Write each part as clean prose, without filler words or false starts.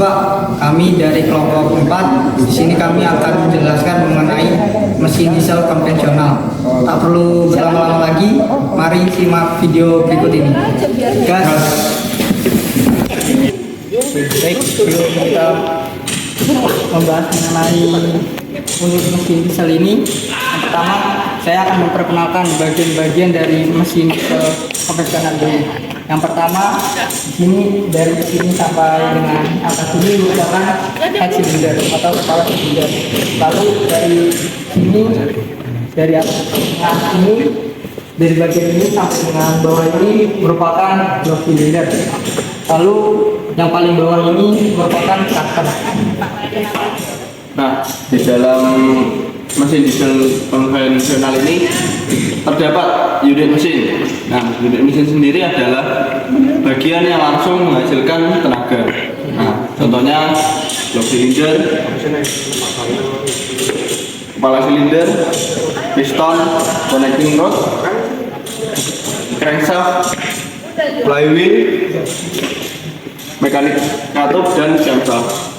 Pak, kami dari kelompok 4. Di sini kami akan menjelaskan mengenai mesin diesel konvensional. Tak perlu berlama-lama lagi, mari simak video berikut ini. Gas. Baik, sebelum kita membahas mengenai unit mesin diesel ini, yang pertama saya akan memperkenalkan bagian-bagian dari mesin diesel konvensional ini. Yang pertama, di sini dari sini sampai dengan atas ini merupakan head cylinder atau kepala silinder. Lalu dari sini, dari atas ini, dari bagian ini sampai dengan bawah ini merupakan block silinder. Lalu yang paling bawah ini merupakan starter. Nah, di dalam mesin diesel konvensional ini terdapat unit mesin. Nah, unit mesin sendiri adalah bagian yang langsung menghasilkan tenaga. Nah, contohnya block silinder, kepala silinder, piston, connecting rod, crankshaft, flywheel, mekanik katup, dan camshaft.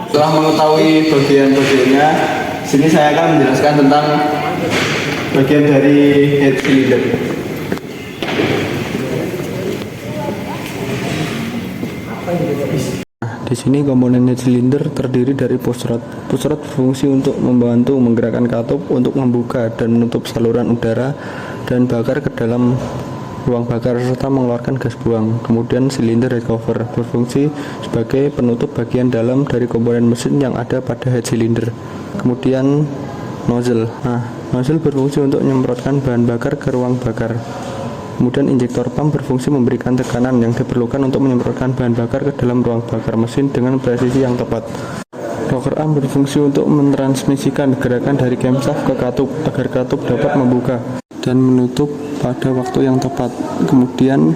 Setelah mengetahui bagian-bagiannya, sini saya akan menjelaskan tentang bagian dari head cylinder. Di sini komponen head cylinder terdiri dari pusrod. Pusrod berfungsi untuk membantu menggerakkan katup untuk membuka dan menutup saluran udara dan bakar ke dalam ruang bakar serta mengeluarkan gas buang. Kemudian silinder head cover berfungsi sebagai penutup bagian dalam dari komponen mesin yang ada pada head cylinder. Kemudian nozzle. Nozzle berfungsi untuk menyemprotkan bahan bakar ke ruang bakar. Kemudian injektor pump berfungsi memberikan tekanan yang diperlukan untuk menyemprotkan bahan bakar ke dalam ruang bakar mesin dengan presisi yang tepat. Rocker arm berfungsi untuk mentransmisikan gerakan dari camshaft ke katup agar katup dapat membuka dan menutup pada waktu yang tepat. Kemudian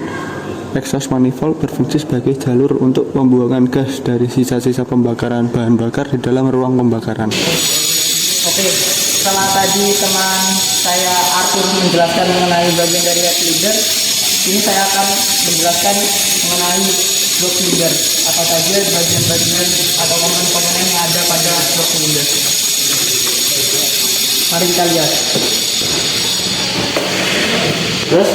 exhaust manifold berfungsi sebagai jalur untuk pembuangan gas dari sisa-sisa pembakaran bahan bakar di dalam ruang pembakaran. Oke, setelah tadi teman saya Arthur menjelaskan mengenai bagian dari head cylinder, ini saya akan menjelaskan mengenai block cylinder. Apa saja bagian-bagian atau komponen-komponen yang ada pada block cylinder. Mari kita lihat. Terus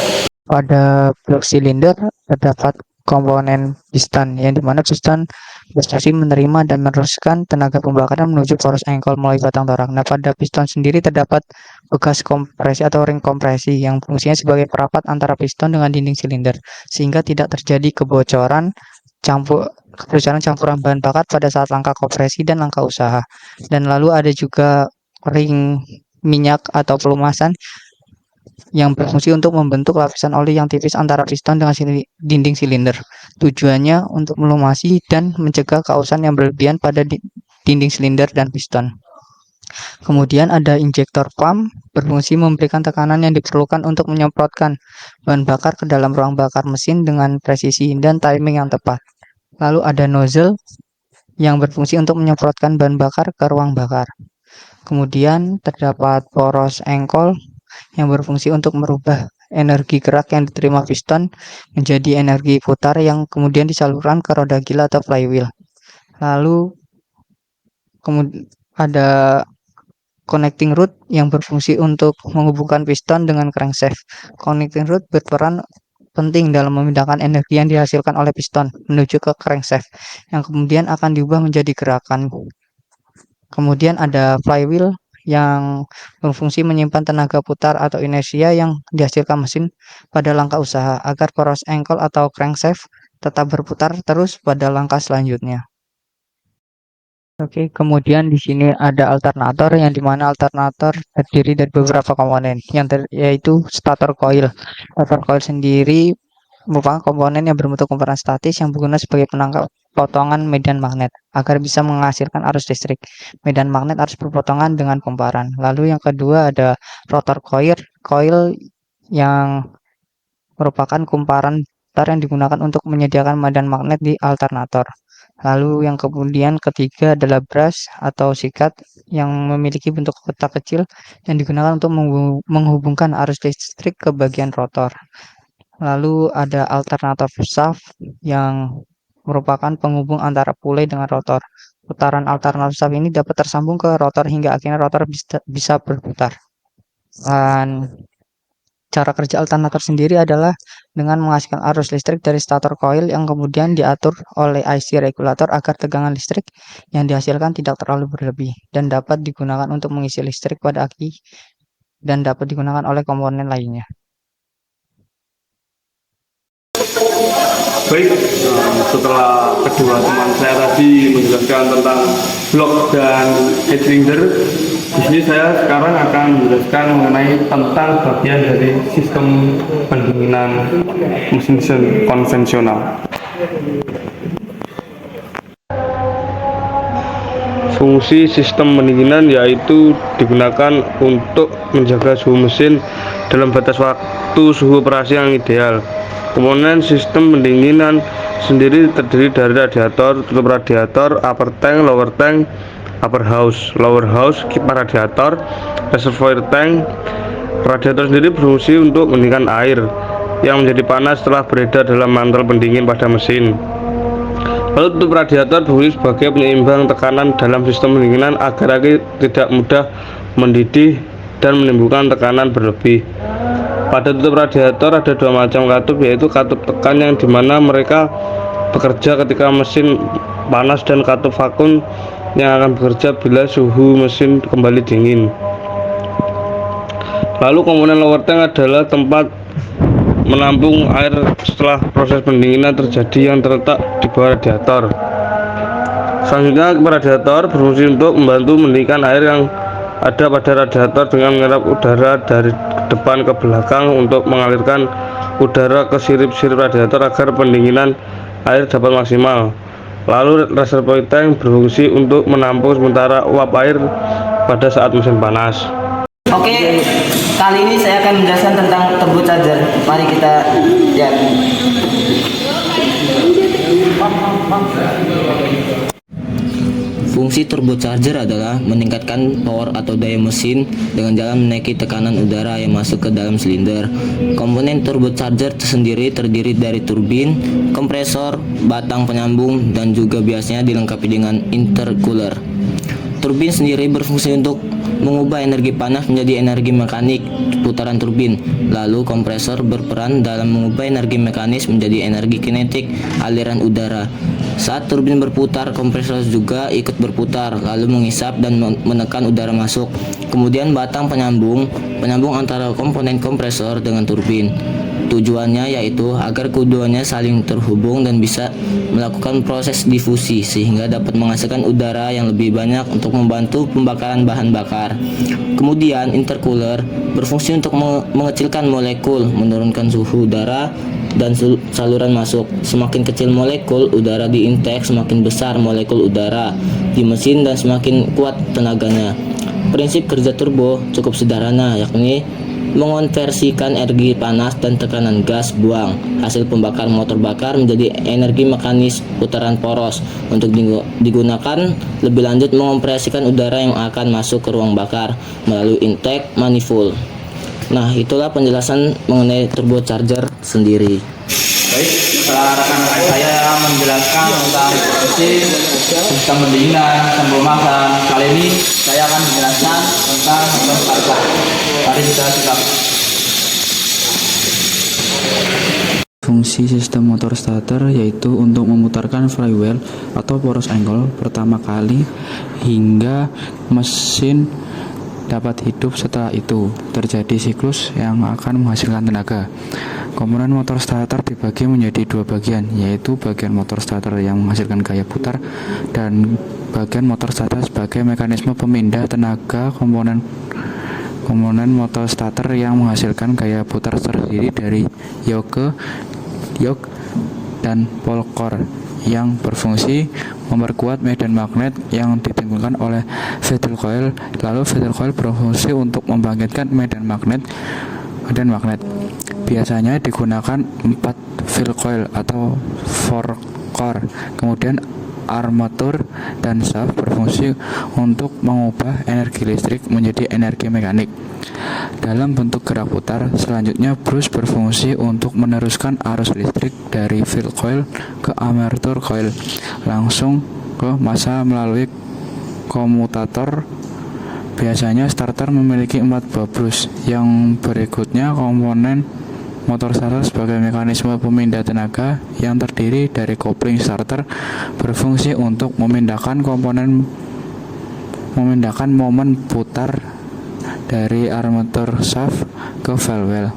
pada block silinder terdapat komponen piston, yang dimana piston berfungsi menerima dan meneruskan tenaga pembakaran menuju poros engkol melalui batang torak. Nah, pada piston sendiri terdapat bekas kompresi atau ring kompresi yang fungsinya sebagai perapat antara piston dengan dinding silinder, sehingga tidak terjadi kebocoran campuran bahan bakar pada saat langkah kompresi dan langkah usaha. Dan lalu ada juga ring minyak atau pelumasan yang berfungsi untuk membentuk lapisan oli yang tipis antara piston dengan dinding silinder. Tujuannya untuk melumasi dan mencegah kausan yang berlebihan pada dinding silinder dan piston. Kemudian ada injektor pump berfungsi memberikan tekanan yang diperlukan untuk menyemprotkan bahan bakar ke dalam ruang bakar mesin dengan presisi dan timing yang tepat. Lalu ada nozzle yang berfungsi untuk menyemprotkan bahan bakar ke ruang bakar. Kemudian terdapat poros engkol yang berfungsi untuk merubah energi gerak yang diterima piston menjadi energi putar yang kemudian disalurkan ke roda gila atau flywheel. Lalu ada connecting rod yang berfungsi untuk menghubungkan piston dengan crankshaft. Connecting rod berperan penting dalam memindahkan energi yang dihasilkan oleh piston menuju ke crankshaft yang kemudian akan diubah menjadi gerakan. Kemudian ada flywheel yang berfungsi menyimpan tenaga putar atau inersia yang dihasilkan mesin pada langkah usaha agar poros engkol atau crankshaft tetap berputar terus pada langkah selanjutnya. Oke, kemudian di sini ada alternator yang dimana alternator terdiri dari beberapa komponen yaitu stator coil. Stator coil sendiri merupakan komponen yang berbentuk kumparan statis yang berguna sebagai penangkap potongan medan magnet agar bisa menghasilkan arus listrik. Medan magnet harus berpotongan dengan kumparan. Lalu yang kedua ada rotor coil yang merupakan kumparan putar yang digunakan untuk menyediakan medan magnet di alternator. Lalu yang kemudian ketiga adalah brush atau sikat yang memiliki bentuk kotak kecil yang digunakan untuk menghubungkan arus listrik ke bagian rotor. Lalu ada alternator shaft yang merupakan penghubung antara pulai dengan rotor. Putaran alternator shaft ini dapat tersambung ke rotor hingga akhirnya rotor bisa berputar. Dan cara kerja alternator sendiri adalah dengan menghasilkan arus listrik dari stator koil yang kemudian diatur oleh IC regulator agar tegangan listrik yang dihasilkan tidak terlalu berlebih dan dapat digunakan untuk mengisi listrik pada aki dan dapat digunakan oleh komponen lainnya. Baik, setelah kedua teman saya tadi menjelaskan tentang blok dan head cylinder, di sini saya sekarang akan menjelaskan mengenai tentang bagian dari sistem pendinginan mesin konvensional. Fungsi sistem pendinginan yaitu digunakan untuk menjaga suhu mesin dalam batas waktu suhu operasi yang ideal. Komponen sistem pendinginan sendiri terdiri dari radiator, tutup radiator, upper tank, lower tank, upper house, lower house, kipas radiator, reservoir tank. Radiator sendiri berfungsi untuk mendinginkan air yang menjadi panas setelah beredar dalam mantel pendingin pada mesin. Lalu tutup radiator berfungsi sebagai penyeimbang tekanan dalam sistem pendinginan agar air tidak mudah mendidih dan menimbulkan tekanan berlebih. Pada tutup radiator ada dua macam katup, yaitu katup tekan yang dimana mereka bekerja ketika mesin panas dan katup vakum yang akan bekerja bila suhu mesin kembali dingin. Lalu komponen lower tank adalah tempat menampung air setelah proses pendinginan terjadi yang terletak di bawah radiator. Selanjutnya kipas radiator berfungsi untuk membantu mendinginkan air yang ada pada radiator dengan menyerap udara dari depan ke belakang untuk mengalirkan udara ke sirip-sirip radiator agar pendinginan air dapat maksimal. Lalu reservoir tank berfungsi untuk menampung sementara uap air pada saat mesin panas. Oke, kali ini saya akan menjelaskan tentang turbo charger. Mari kita lihat. Fungsi turbocharger adalah meningkatkan power atau daya mesin dengan jalan menaiki tekanan udara yang masuk ke dalam silinder. Komponen turbocharger tersendiri terdiri dari turbin, kompresor, batang penyambung, dan juga biasanya dilengkapi dengan intercooler. Turbin sendiri berfungsi untuk mengubah energi panas menjadi energi mekanik putaran turbin. Lalu kompresor berperan dalam mengubah energi mekanis menjadi energi kinetik aliran udara. Saat turbin berputar, kompresor juga ikut berputar, lalu mengisap dan menekan udara masuk. Kemudian batang penyambung antara komponen kompresor dengan turbin. Tujuannya yaitu agar keduanya saling terhubung dan bisa melakukan proses difusi sehingga dapat menghasilkan udara yang lebih banyak untuk membantu pembakaran bahan bakar. Kemudian intercooler berfungsi untuk mengecilkan molekul, menurunkan suhu udara dan saluran masuk. Semakin kecil molekul udara di intake, semakin besar molekul udara di mesin dan semakin kuat tenaganya. Prinsip kerja turbo cukup sederhana, yakni mengonversikan energi panas dan tekanan gas buang hasil pembakar motor bakar menjadi energi mekanis putaran poros untuk digunakan lebih lanjut mengoperasikan udara yang akan masuk ke ruang bakar melalui intake manifold. Nah, itulah penjelasan mengenai turbocharger sendiri. Baik, setelah rekan-rekan saya menjelaskan tentang sistem pendinginan, sistem pemasan, kali ini saya akan menjelaskan tentang sistem starter. Mari kita simak. Fungsi sistem motor starter yaitu untuk memutarkan flywheel atau poros angle pertama kali hingga mesin dapat hidup. Setelah itu terjadi siklus yang akan menghasilkan tenaga. Komponen motor starter dibagi menjadi dua bagian, yaitu bagian motor starter yang menghasilkan gaya putar dan bagian motor starter sebagai mekanisme pemindah tenaga. Komponen motor starter yang menghasilkan gaya putar terdiri dari yoke dan pole core yang berfungsi memperkuat medan magnet yang ditimbulkan oleh field coil. Lalu field coil berfungsi untuk membangkitkan medan magnet. Biasanya digunakan 4 field coil atau 4 core. Kemudian armatur dan shaft berfungsi untuk mengubah energi listrik menjadi energi mekanik. Dalam bentuk gerak putar, selanjutnya brush berfungsi untuk meneruskan arus listrik dari field coil ke armatur coil langsung ke massa melalui komutator. Biasanya starter memiliki 4 buah brush. Yang berikutnya komponen motor starter sebagai mekanisme pemindah tenaga yang terdiri dari kopling starter berfungsi untuk memindahkan momen putar dari armatur shaft ke valve.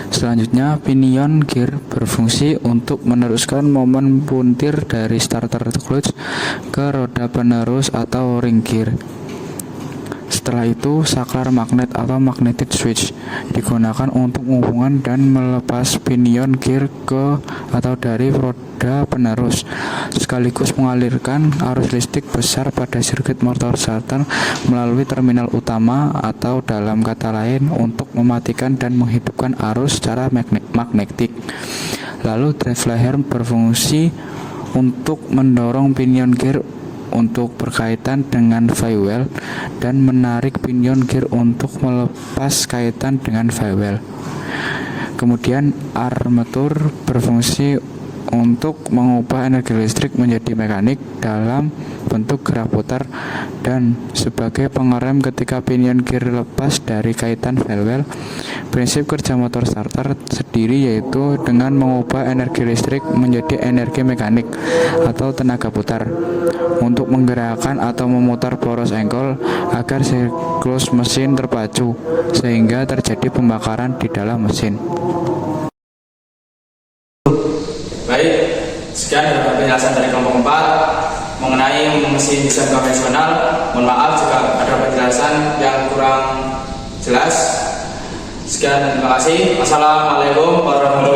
Selanjutnya, pinion gear berfungsi untuk meneruskan momen puntir dari starter clutch ke roda penerus atau ring gear. Setelah itu, saklar magnet atau magnetic switch digunakan untuk menghubungkan dan melepas pinion gear ke atau dari roda penerus, sekaligus mengalirkan arus listrik besar pada sirkuit motor starter melalui terminal utama, atau dalam kata lain untuk mematikan dan menghidupkan arus secara magnetik. Lalu drive lever berfungsi untuk mendorong pinion gear untuk berkaitan dengan flywheel dan menarik pinion gear untuk melepas kaitan dengan flywheel. Kemudian armatur berfungsi untuk mengubah energi listrik menjadi mekanik dalam bentuk gerak putar dan sebagai pengerem ketika pinion gear lepas dari kaitan flywheel. Prinsip kerja motor starter sendiri yaitu dengan mengubah energi listrik menjadi energi mekanik atau tenaga putar untuk menggerakkan atau memutar poros engkol agar siklus mesin terpacu sehingga terjadi pembakaran di dalam mesin. Baik, sekian penjelasan dari kelompok 4 mengenai mesin diesel konvensional. Mohon maaf jika ada penjelasan yang kurang jelas. Sekian dan terima kasih. Wassalamualaikum warahmatullahi wabarakatuh.